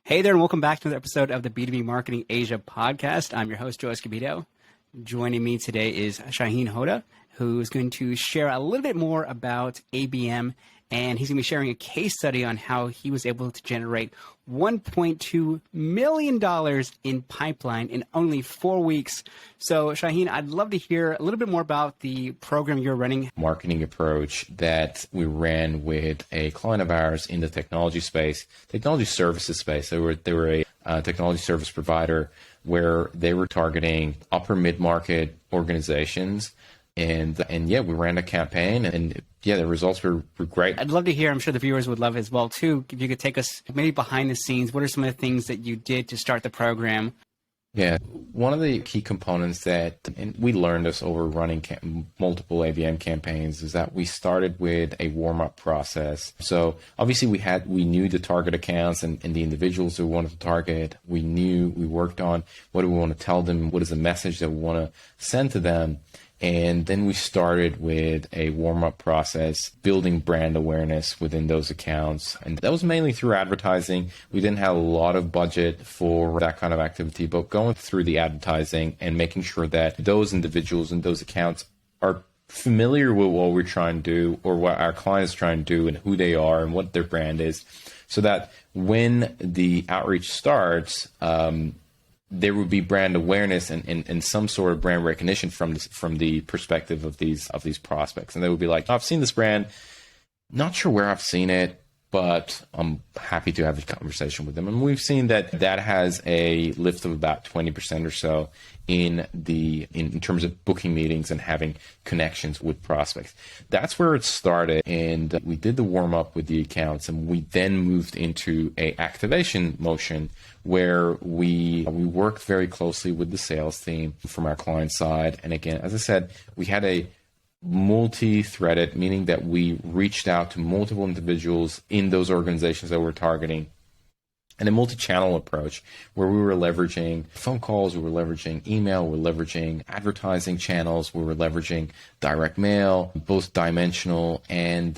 Hey there, and welcome back to another episode of the B2B Marketing Asia podcast. I'm your host, Joe Escobedo. Joining me today is Shahin Hoda, who is going to share a little bit more about ABM, and he's going to be sharing a case study on how he was able to generate $1.2 million in pipeline in only 4 weeks. So, Shahin, I'd love to hear a little bit more about the program you're running. Marketing approach that we ran with a client of ours in the technology space, technology services space. They were a technology service provider where they were targeting upper mid-market organizations. And yeah, we ran a campaign, and yeah, the results were great. I'd love to hear, I'm sure the viewers would love it as well too, if you could take us maybe behind the scenes. What are some of the things that you did to start the program? Yeah, one of the key components that, and we learned this over running multiple ABM campaigns, is that we started with a warm-up process. So obviously we knew the target accounts and the individuals that we wanted to target. We worked on what do we want to tell them, what is the message that we want to send to them. And then we started with a warm-up process, building brand awareness within those accounts. And that was mainly through advertising. We didn't have a lot of budget for that kind of activity, but going through the advertising and making sure that those individuals and those accounts are familiar with what we're trying to do, or what our clients are trying to do, and who they are and what their brand is, so that when the outreach starts, there would be brand awareness and some sort of brand recognition from the perspective of these prospects. And they would be like, I've seen this brand, not sure where I've seen it, but I'm happy to have a conversation with them. And we've seen that has a lift of about 20% or so in terms of booking meetings and having connections with prospects. That's where it started. And we did the warm up with the accounts, and we then moved into a activation motion where we worked very closely with the sales team from our client side. And again, as I said, we had a multi-threaded, meaning that we reached out to multiple individuals in those organizations that we're targeting, and a multi-channel approach where we were leveraging phone calls, we were leveraging email, we were leveraging advertising channels, we were leveraging direct mail, both dimensional and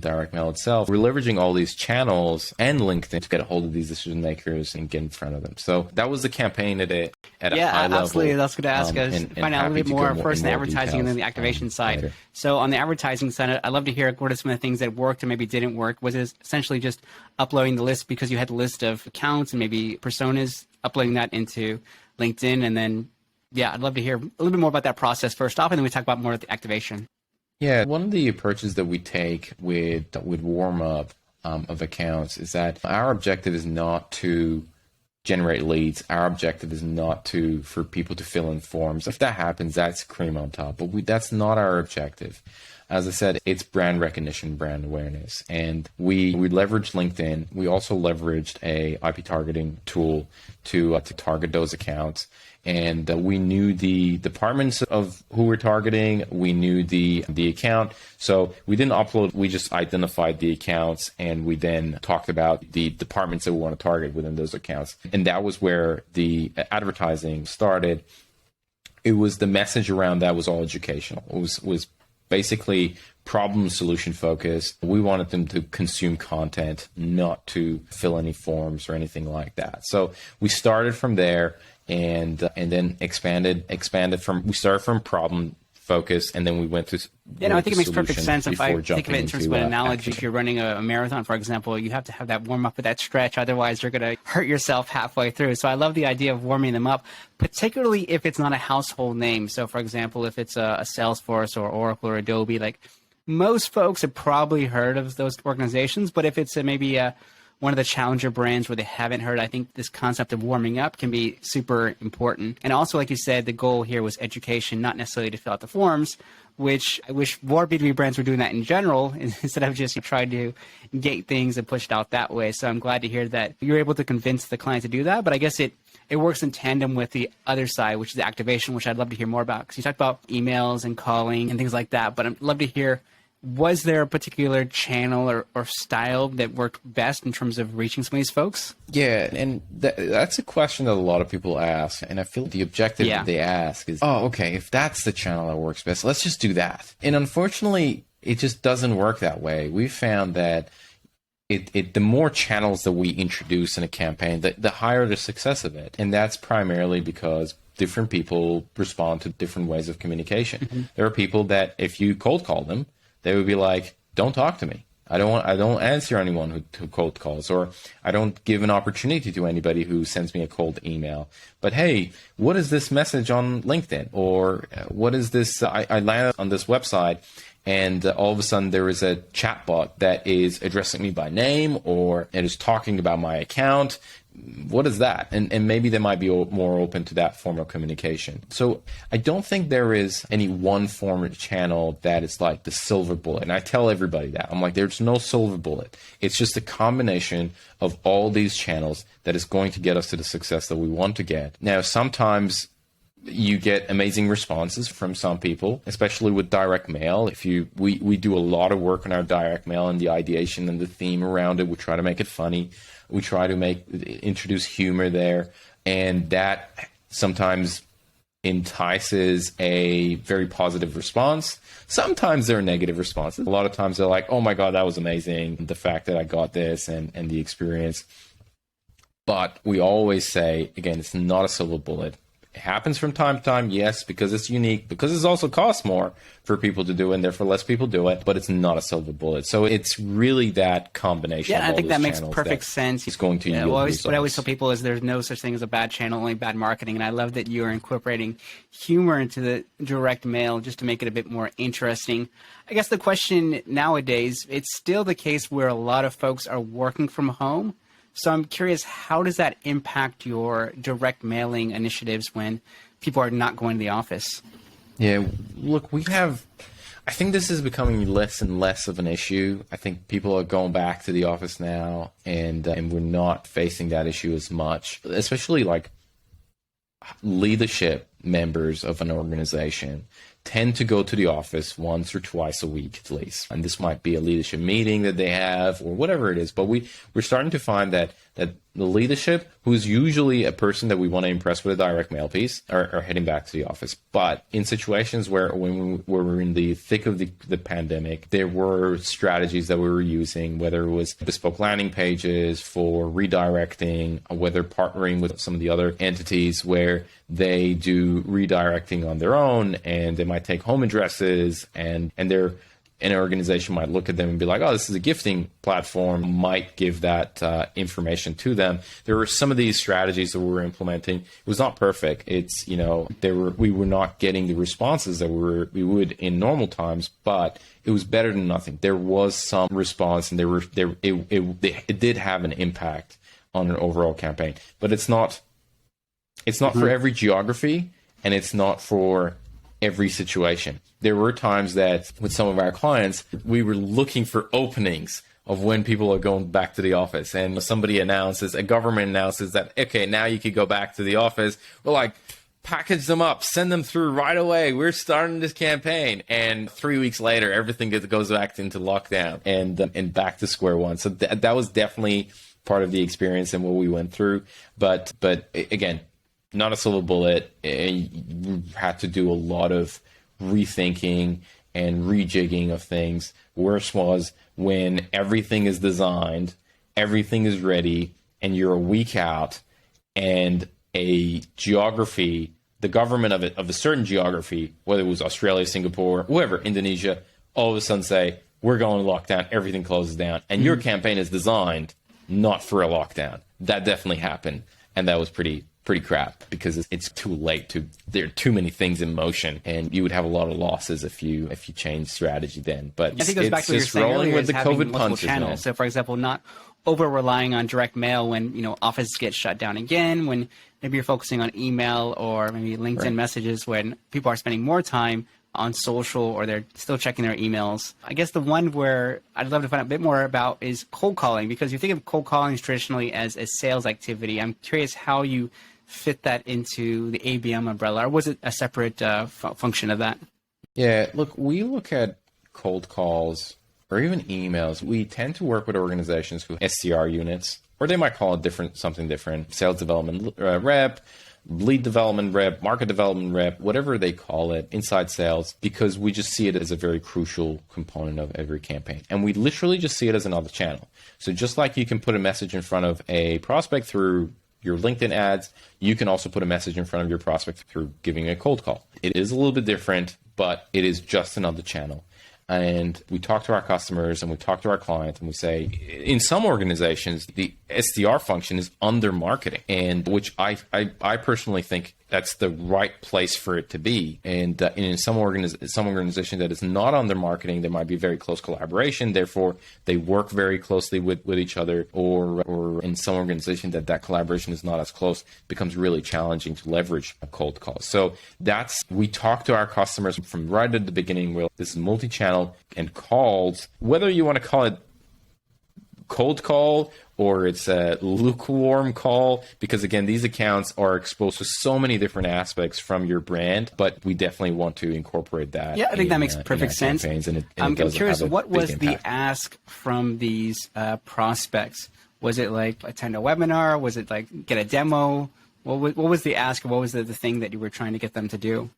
direct mail itself. We're leveraging all these channels and LinkedIn to get a hold of these decision makers and get in front of them. So that was the campaign at a high level. Absolutely. That's going to ask us, find out a little bit more first in the advertising and then the activation side. Later. So on the advertising side, I'd love to hear what are some of the things that worked and maybe didn't work. Was it essentially just uploading the list because you had the list of accounts and maybe personas, uploading that into LinkedIn? And then, yeah, I'd love to hear a little bit more about that process first off, and then we talk about more of the activation. Yeah, one of the approaches that we take with warm up of accounts is that our objective is not to generate leads. Our objective is not for people to fill in forms. If that happens, that's cream on top. But that's not our objective. As I said, it's brand recognition, brand awareness. And we leveraged LinkedIn. We also leveraged a IP targeting tool to target those accounts. And we knew the departments of who we're targeting. We knew the account. So we didn't upload. We just identified the accounts, and we then talked about the departments that we want to target within those accounts. And that was where the advertising started. It was the message around that was all educational. It was basically problem solution focused. We wanted them to consume content, not to fill any forms or anything like that. So we started from there, and then expanded from. We started from problem focus, and then we went to. Yeah, no, I think it makes perfect sense. If I think of it in terms of an analogy, if you're running a marathon, for example, you have to have that warm up with that stretch. Otherwise, you're going to hurt yourself halfway through. So I love the idea of warming them up, particularly if it's not a household name. So, for example, if it's a Salesforce or Oracle or Adobe, like most folks have probably heard of those organizations. But if it's maybe one of the challenger brands where they haven't heard, I think this concept of warming up can be super important. And also, like you said, the goal here was education, not necessarily to fill out the forms, which I wish more B2B brands were doing that in general, instead of just trying to gate things and push it out that way. So I'm glad to hear that you're able to convince the client to do that. But I guess it works in tandem with the other side, which is the activation, which I'd love to hear more about. Because you talked about emails and calling and things like that. But I'd love to hear, was there a particular channel or style that worked best in terms of reaching some of these folks? Yeah, and that's a question that a lot of people ask. And I feel the objective that they ask is, oh, okay, if that's the channel that works best, let's just do that. And unfortunately, it just doesn't work that way. We found that the more channels that we introduce in a campaign, the higher the success of it. And that's primarily because different people respond to different ways of communication. Mm-hmm. There are people that if you cold call them, they would be like, don't talk to me. I don't answer anyone who cold calls, or I don't give an opportunity to anybody who sends me a cold email. But hey, what is this message on LinkedIn? Or what is this? I landed on this website, and all of a sudden there is a chatbot that is addressing me by name, or it is talking about my account. What is that? And maybe they might be more open to that form of communication. So I don't think there is any one form of channel that is like the silver bullet. And I tell everybody that. I'm like, there's no silver bullet. It's just a combination of all these channels that is going to get us to the success that we want to get. Now, sometimes you get amazing responses from some people, especially with direct mail. We do a lot of work on our direct mail and the ideation and the theme around it. We try to make it funny. We try to introduce humor there, and that sometimes entices a very positive response. Sometimes there are negative responses. A lot of times they're like, oh my God, that was amazing. The fact that I got this and the experience. But we always say, again, it's not a silver bullet. It happens from time to time, yes, because it's unique, because it also costs more for people to do it, and therefore less people do it, but it's not a silver bullet. So it's really that combination of all I think that makes that perfect sense. It's going to yield results. What I always tell people is there's no such thing as a bad channel, only bad marketing, and I love that you are incorporating humor into the direct mail just to make it a bit more interesting. I guess the question nowadays, it's still the case where a lot of folks are working from home. So I'm curious, how does that impact your direct mailing initiatives when people are not going to the office? Yeah, look, I think this is becoming less and less of an issue. I think people are going back to the office now, and we're not facing that issue as much, especially like leadership members of an organization tend to go to the office once or twice a week at least. And this might be a leadership meeting that they have or whatever it is. But we're starting to find that the leadership, who's usually a person that we want to impress with a direct mail piece, are heading back to the office. But in situations where when we were in the thick of the pandemic, there were strategies that we were using, whether it was bespoke landing pages for redirecting, whether partnering with some of the other entities where they do redirecting on their own, and they might take home addresses, and an organization might look at them and be like, oh, this is a gifting platform, might give that information to them. There were some of these strategies that we were implementing. It was not perfect. It's, we were not getting the responses that we would in normal times, but it was better than nothing. There was some response, and it did have an impact on an overall campaign. But it's not for every geography, and it's not for every situation. There were times that with some of our clients, we were looking for openings of when people are going back to the office, and a government announces that, okay, now you could go back to the office. We're like, package them up, send them through right away. We're starting this campaign. And 3 weeks later, everything goes back into lockdown and back to square one. So that was definitely part of the experience and what we went through. But again, not a silver bullet. You had to do a lot of rethinking and rejigging of things. Worse was when everything is designed, everything is ready, and you're a week out, and a geography, the government of a certain geography, whether it was Australia, Singapore, whoever, Indonesia, all of a sudden say, we're going to lockdown, everything closes down. And your campaign is designed not for a lockdown. That definitely happened. And that was pretty crap, because it's too late. There are too many things in motion, and you would have a lot of losses if you change strategy then. But I think it goes back to what you were saying earlier, with the COVID punches, channels. Man. So, for example, not over relying on direct mail when offices get shut down again. When maybe you're focusing on email or maybe LinkedIn messages, when people are spending more time on social or they're still checking their emails. I guess the one where I'd love to find out a bit more about is cold calling, because you think of cold calling traditionally as a sales activity. I'm curious how you fit that into the ABM umbrella, or was it a separate function of that? Yeah, look, we look at cold calls or even emails. We tend to work with organizations who have SDR units, or they might call it something different, sales development rep, lead development rep, market development rep, whatever they call it, inside sales, because we just see it as a very crucial component of every campaign. And we literally just see it as another channel. So just like you can put a message in front of a prospect through your LinkedIn ads, you can also put a message in front of your prospect through giving a cold call. It is a little bit different, but it is just another channel. And we talk to our customers and we talk to our clients and we say, in some organizations, the SDR function is under marketing, and which I personally think that's the right place for it to be. And in some organization that is not under marketing, there might be very close collaboration. Therefore, they work very closely with each other. Or in some organization that collaboration is not as close, it becomes really challenging to leverage a cold call. So we talk to our customers from right at the beginning. Where this is multi-channel and calls, whether you want to call it cold call or it's a lukewarm call, because again, these accounts are exposed to so many different aspects from your brand, but we definitely want to incorporate that. Yeah, I think that makes perfect sense. I'm curious, what was the ask from these prospects? Was it like attend a webinar? Was it like get a demo? What was the ask, or what was the thing that you were trying to get them to do?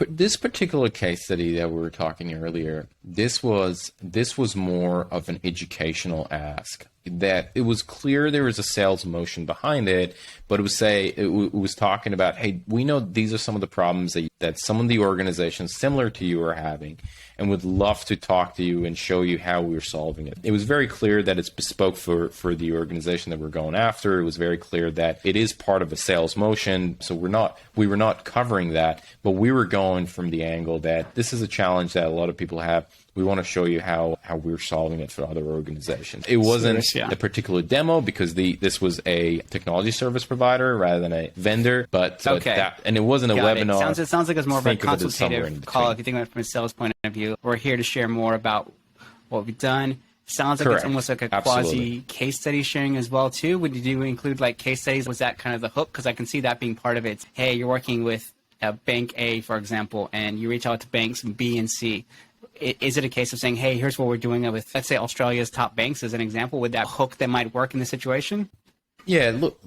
This particular case study that we were talking earlier, this was more of an educational ask. That it was clear there was a sales motion behind it, but it was talking about, hey, we know these are some of the problems that some of the organizations similar to you are having, and would love to talk to you and show you how we're solving it. It was very clear that it's bespoke for the organization that we're going after. It was very clear that it is part of a sales motion. So we were not covering that, but we were going from the angle that this is a challenge that a lot of people have. We want to show you how we're solving it for other organizations. It wasn't a particular demo because this was a technology service provider rather than a vendor, but and it wasn't a webinar. It sounds like it's more of a consultative call. If you think about it from a sales point of view, we're here to share more about what we've done. Sounds like It's almost like a quasi case study sharing as well too. Would you include like case studies? Was that kind of the hook? Because I can see that being part of it. Hey, you're working with bank A, for example, and you reach out to banks B and C. Is it a case of saying, hey, here's what we're doing with, let's say, Australia's top banks as an example? Would that hook that might work in the situation? Yeah, look,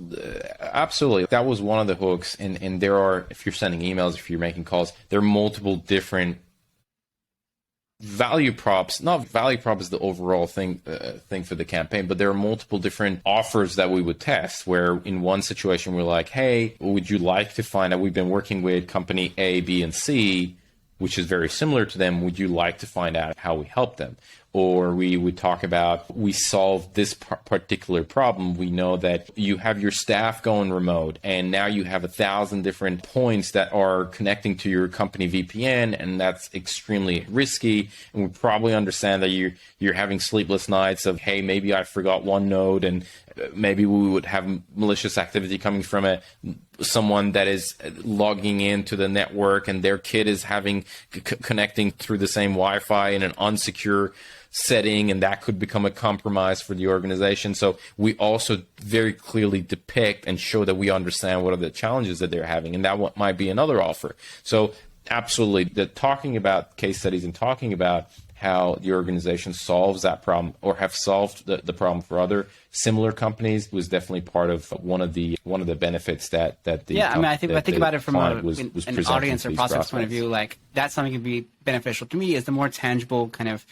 absolutely. That was one of the hooks. And there are, if you're sending emails, if you're making calls, there are multiple different value props. Not value prop is the overall thing for the campaign, but there are multiple different offers that we would test, where in one situation we're like, hey, would you like to find out, we've been working with company A, B, and C, which is very similar to them. Would you like to find out how we help them? Or we would talk about, we solved this particular problem. We know that you have your staff going remote, and now you have 1,000 different points that are connecting to your company VPN, and that's extremely risky. And we probably understand that you're having sleepless nights of, hey, maybe I forgot one node, and maybe we would have malicious activity coming from someone that is logging into the network, and their kid is connecting through the same Wi-Fi in an unsecure setting, and that could become a compromise for the organization. So we also very clearly depict and show that we understand what are the challenges that they're having, and that might be another offer. So absolutely, talking about case studies and talking about how the organization solves that problem or have solved the problem for other similar companies was definitely part of one of the benefits that the I think about it from an audience or prospect point of view. Like, that's something that can be beneficial to me, is the more tangible kind of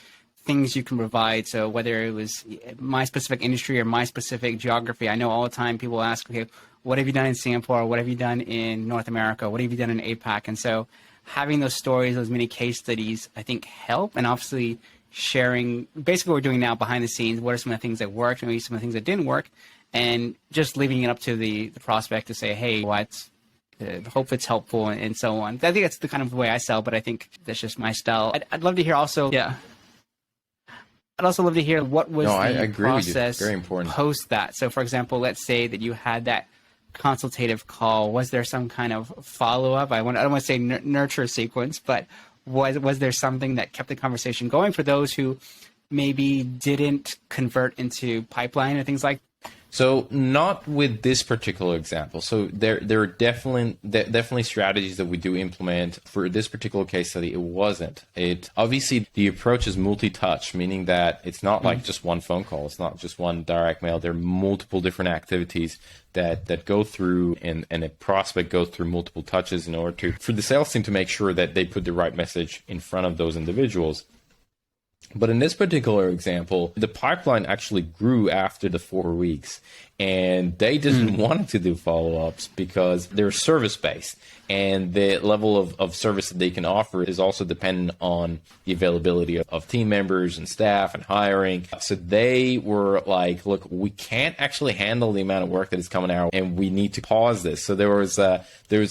things you can provide. So whether it was my specific industry or my specific geography, I know all the time people ask, okay, what have you done in Singapore? What have you done in North America? What have you done in APAC? And so having those stories, those mini case studies, I think help. And obviously sharing basically what we're doing now behind the scenes. What are some of the things that worked, maybe some of the things that didn't work, and just leaving it up to the prospect to say, hey, hope it's helpful, and so on. I think that's the kind of way I sell, but I think that's just my style. I'd love to hear also. Yeah. I'd also love to hear what was the process Very important. Post that. So, for example, let's say that you had that consultative call. Was there some kind of follow-up? I don't want to say nurture sequence, but was there something that kept the conversation going for those who maybe didn't convert into pipeline and things like that? So not with this particular example. So there are definitely strategies that we do implement. For this particular case study, it wasn't. It obviously the approach is multi-touch, meaning that it's not like just one phone call. It's not just one direct mail. There are multiple different activities that go through, and a prospect goes through multiple touches in order for the sales team to make sure that they put the right message in front of those individuals. But in this particular example, the pipeline actually grew after the 4 weeks, and they didn't want to do follow-ups because they're service-based, and the level of service that they can offer is also dependent on the availability of team members and staff and hiring. So they were like, look, we can't actually handle the amount of work that is coming out, and we need to pause this. So there was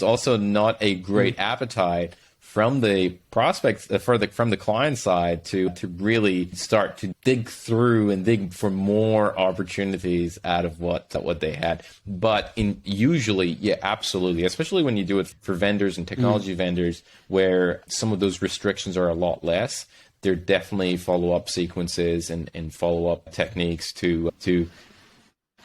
also not a great appetite from the prospects, from the client side to really start to dig through and dig for more opportunities out of what they had. But usually, yeah, absolutely, especially when you do it for vendors and technology vendors, where some of those restrictions are a lot less. There are definitely follow-up sequences and follow-up techniques to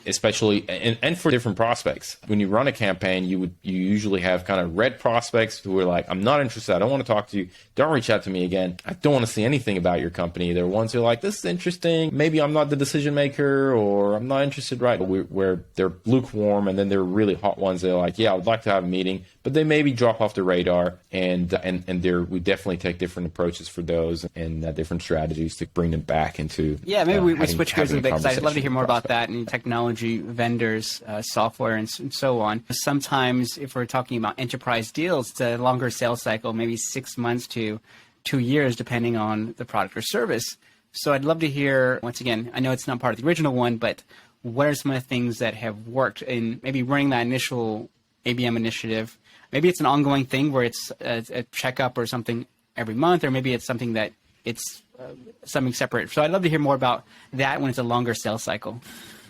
especially and for different prospects. When you run a campaign, you usually have kind of red prospects who are like, I'm not interested, I don't want to talk to you, don't reach out to me again, I don't want to see anything about your company. There are ones who are like, this is interesting, maybe I'm not the decision maker, or I'm not interested, right? Where they're lukewarm. And then there are really hot ones that are like, yeah, I would like to have a meeting, but they maybe drop off the radar. And we definitely take different approaches for those and different strategies to bring them back into maybe we switch gears a bit, because I'd love to hear more about that and technology vendors, software, and so on. Sometimes if we're talking about enterprise deals, it's a longer sales cycle, maybe 6 months to 2 years, depending on the product or service. So I'd love to hear, once again, I know it's not part of the original one, but what are some of the things that have worked in maybe running that initial ABM initiative? Maybe it's an ongoing thing where it's a checkup or something every month, or maybe it's something that it's something separate. So I'd love to hear more about that when it's a longer sales cycle.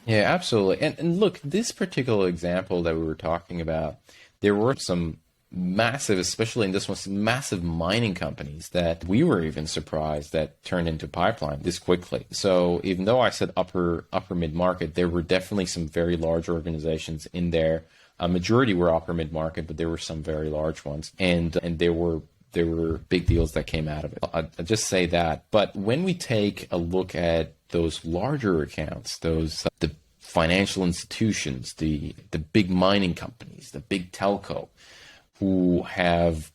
Yeah, absolutely. And look, this particular example that we were talking about, there were some massive, especially in this one, some massive mining companies that we were even surprised that turned into pipeline this quickly. So even though I said upper mid-market, there were definitely some very large organizations in there. A majority were upper mid-market, but there were some very large ones. And there were big deals that came out of it. I'll just say that. But when we take a look at those larger accounts, the financial institutions, the big mining companies, the big telco, who have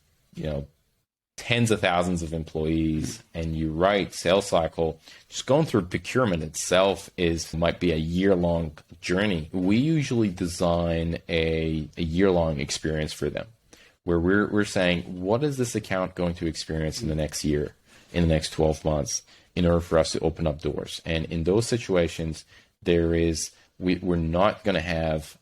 tens of thousands of employees, and you're right, sales cycle, just going through procurement itself might be a year-long journey. We usually design a year-long experience for them, where we're saying, what is this account going to experience in the next year, in the next 12 months, in order for us to open up doors? And in those situations, we're not going to have,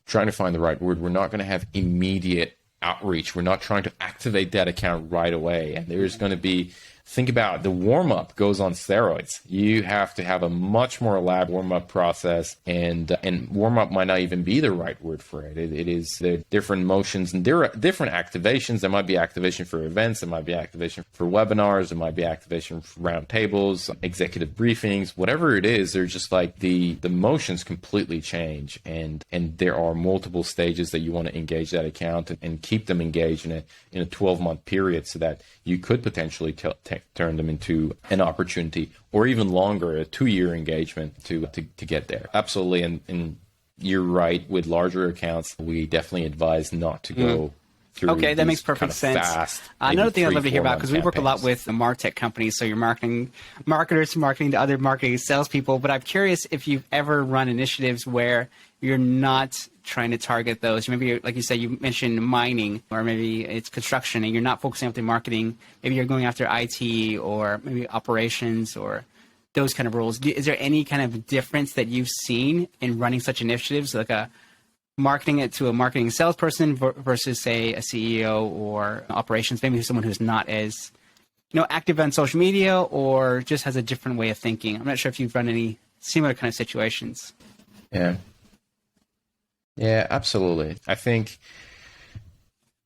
trying to find the right word, we're not going to have immediate outreach. We're not trying to activate that account right away. And there's going to be, think about the warm-up goes on steroids. You have to have a much more elaborate warm-up process, and warm-up might not even be the right word for it. It is the different motions, and there are different activations. There might be activation for events. There might be activation for webinars. There might be activation for round tables, executive briefings, whatever it is. They're just like the motions completely change, and there are multiple stages that you want to engage that account and keep them engaged in a 12-month period, so that you could potentially turn them into an opportunity, or even longer, a 2-year engagement to get there. Absolutely. And you're right, with larger accounts, we definitely advise not to go through. Okay, that makes perfect sense. Another thing I'd love to hear about, because we work a lot with the MarTech companies, so you're marketers marketing to other marketing salespeople, but I'm curious if you've ever run initiatives where you're not trying to target those. Maybe, like you said, you mentioned mining, or maybe it's construction, and you're not focusing on the marketing. Maybe you're going after IT, or maybe operations, or those kind of roles. Is there any kind of difference that you've seen in running such initiatives, like marketing it to a marketing salesperson versus, say, a CEO or operations, maybe someone who's not as active on social media, or just has a different way of thinking? I'm not sure if you've run any similar kind of situations. Yeah, absolutely. I think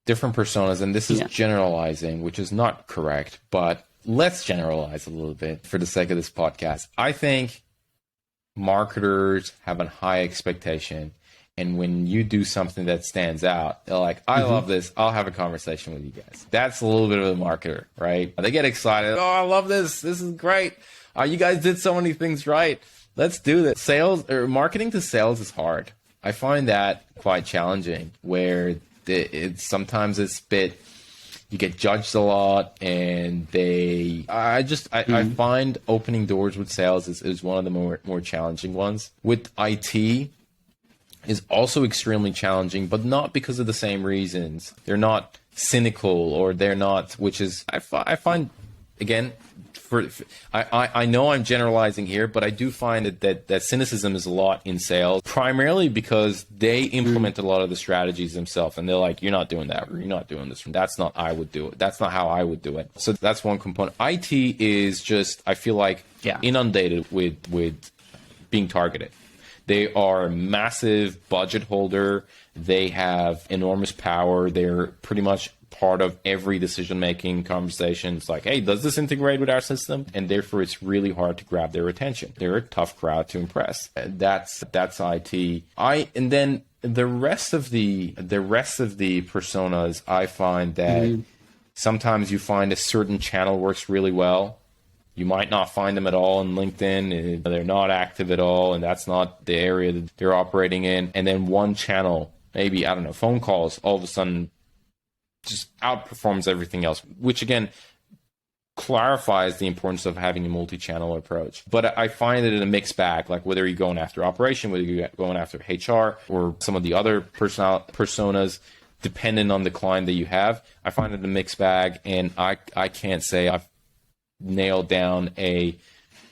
different personas, and this is generalizing, which is not correct, but let's generalize a little bit for the sake of this podcast. I think marketers have a high expectation. And when you do something that stands out, they're like, I love this. I'll have a conversation with you guys. That's a little bit of a marketer, right? They get excited. Oh, I love this. This is great. You guys did so many things right. Let's do this. Sales or marketing to sales is hard. I find that quite challenging, where sometimes it's a bit, you get judged a lot, and I find opening doors with sales is one of the more challenging ones. With IT, is also extremely challenging, but not because of the same reasons. They're not cynical, or they're not, which is, I find, again, I know I'm generalizing here, but I do find that cynicism is a lot in sales, primarily because they implement a lot of the strategies themselves, and they're like, you're not doing that, or you're not doing this. That's not I would do it. That's not how I would do it. So that's one component. IT is just, I feel like, inundated with being targeted. They are a massive budget holder. They have enormous power. They're pretty much part of every decision-making conversation. It's like, hey, does this integrate with our system? And therefore, it's really hard to grab their attention. They're a tough crowd to impress. That's IT. And then the rest of the personas, I find that sometimes you find a certain channel works really well. You might not find them at all on LinkedIn. They're not active at all, and that's not the area that they're operating in. And then one channel, maybe, I don't know, phone calls, all of a sudden just outperforms everything else, which again clarifies the importance of having a multi-channel approach. But I find it in a mixed bag, like whether you're going after operation, whether you're going after HR, or some of the other personas, depending on the client that you have. I find it a mixed bag, and I can't say I've nailed down a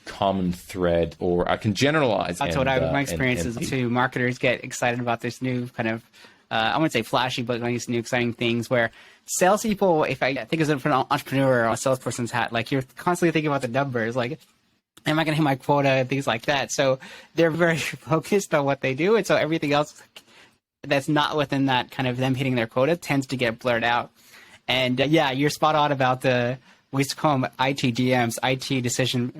common thread, or I can generalize. That's my experience is too. Marketers get excited about this new kind of, I wouldn't say flashy, but these new exciting things where salespeople, if I think of it from an entrepreneur or a salesperson's hat, like you're constantly thinking about the numbers, like, am I going to hit my quota and things like that. So they're very focused on what they do. And so everything else that's not within that kind of them hitting their quota tends to get blurred out. And you're spot on about we used to call them IT DMs, IT decision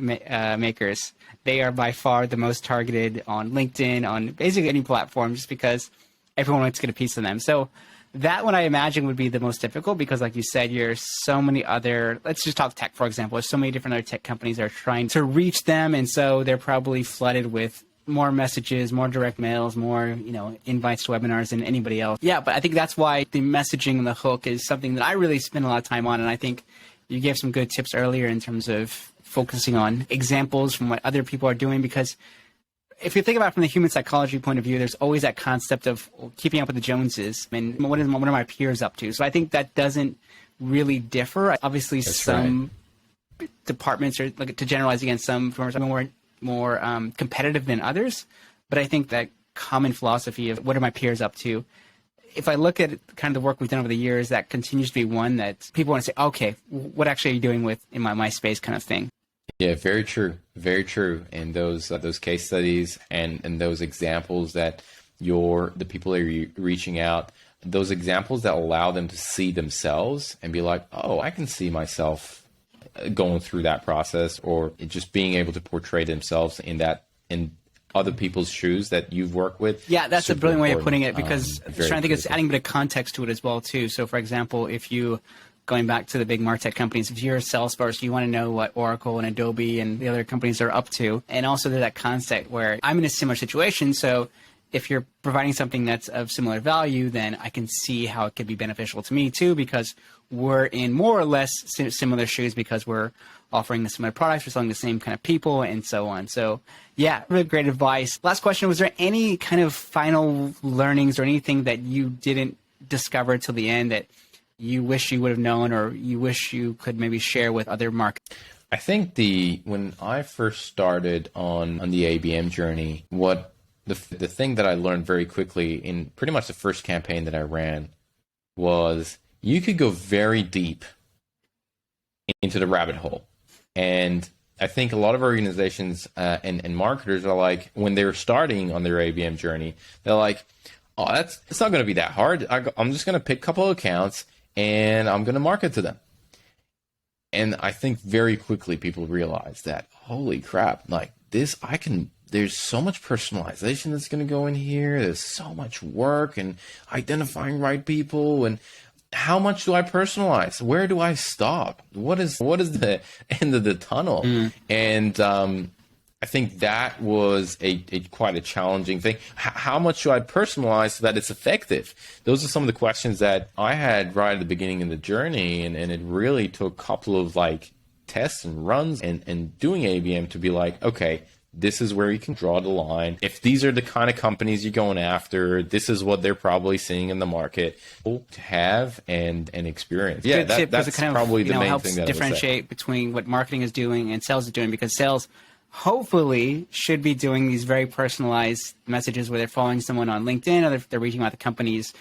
makers. They are by far the most targeted on LinkedIn, on basically any platform, just because everyone wants to get a piece of them. So that one I imagine would be the most difficult, because like you said, there's so many other, let's just talk tech, for example. There's so many different other tech companies that are trying to reach them. And so they're probably flooded with more messages, more direct mails, more, invites to webinars than anybody else. Yeah, but I think that's why the messaging and the hook is something that I really spend a lot of time on. And I think you gave some good tips earlier in terms of focusing on examples from what other people are doing, because if you think about it from the human psychology point of view, there's always that concept of keeping up with the Joneses. And what are my peers up to? So I think that doesn't really differ. Obviously, that's some departments are, like, to generalize again, some firms are more competitive than others. But I think that common philosophy of what are my peers up to, if I look at kind of the work we've done over the years, that continues to be one that people want to say, okay, what actually are you doing with in my space kind of thing? Yeah, very true. Very true. And those case studies and those examples that the people that are reaching out, those examples that allow them to see themselves and be like, oh, I can see myself going through that process, or just being able to portray themselves in other people's shoes that you've worked with. Yeah, that's a brilliant way of putting it, because I'm trying to think it's adding a bit of context to it as well too. So for example, if you, going back to the big MarTech companies, if you're a Salesforce, you want to know what Oracle and Adobe and the other companies are up to. And also there's that concept where I'm in a similar situation. So if you're providing something that's of similar value, then I can see how it could be beneficial to me too, because we're in more or less similar shoes, because we're offering the similar products, we're selling the same kind of people, and so on. So yeah, really great advice. Last question, was there any kind of final learnings or anything that you didn't discover till the end that you wish you would have known, or you wish you could maybe share with other marketers? I think when I first started on the ABM journey, the thing that I learned very quickly in pretty much the first campaign that I ran was you could go very deep into the rabbit hole. And I think a lot of organizations and marketers are like, when they're starting on their ABM journey, they're like, oh, it's not going to be that hard. I'm just going to pick a couple of accounts and I'm going to market to them. And I think very quickly people realize that, holy crap, like this, I can there's so much personalization that's going to go in here. There's so much work and identifying right people. And how much do I personalize? Where do I stop? What is the end of the tunnel? And I think that was a quite a challenging thing. How much do I personalize so that it's effective? Those are some of the questions that I had right at the beginning of the journey, and it really took a couple of like tests and runs and doing ABM to be like, okay, this is where you can draw the line. If these are the kind of companies you're going after, this is what they're probably seeing in the market to have and experience. Yeah, that's kind of, probably the main thing that helps differentiate between what marketing is doing and sales is doing, because sales hopefully should be doing these very personalized messages where they're following someone on LinkedIn, or they're reading about the company's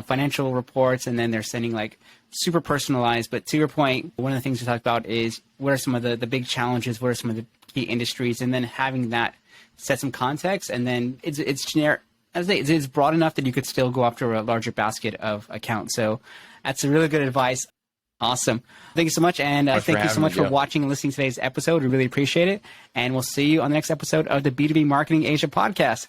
financial reports, and then they're sending like super personalized. But to your point, one of the things we talked about is what are some of the big challenges, what are some of the key industries, and then having that set some context, and then it's generic. As I say, it's broad enough that you could still go after a larger basket of accounts. So that's a really good advice. Awesome. Thank you so much. And thank you so much for watching and listening to today's episode. We really appreciate it. And we'll see you on the next episode of the B2B Marketing Asia podcast.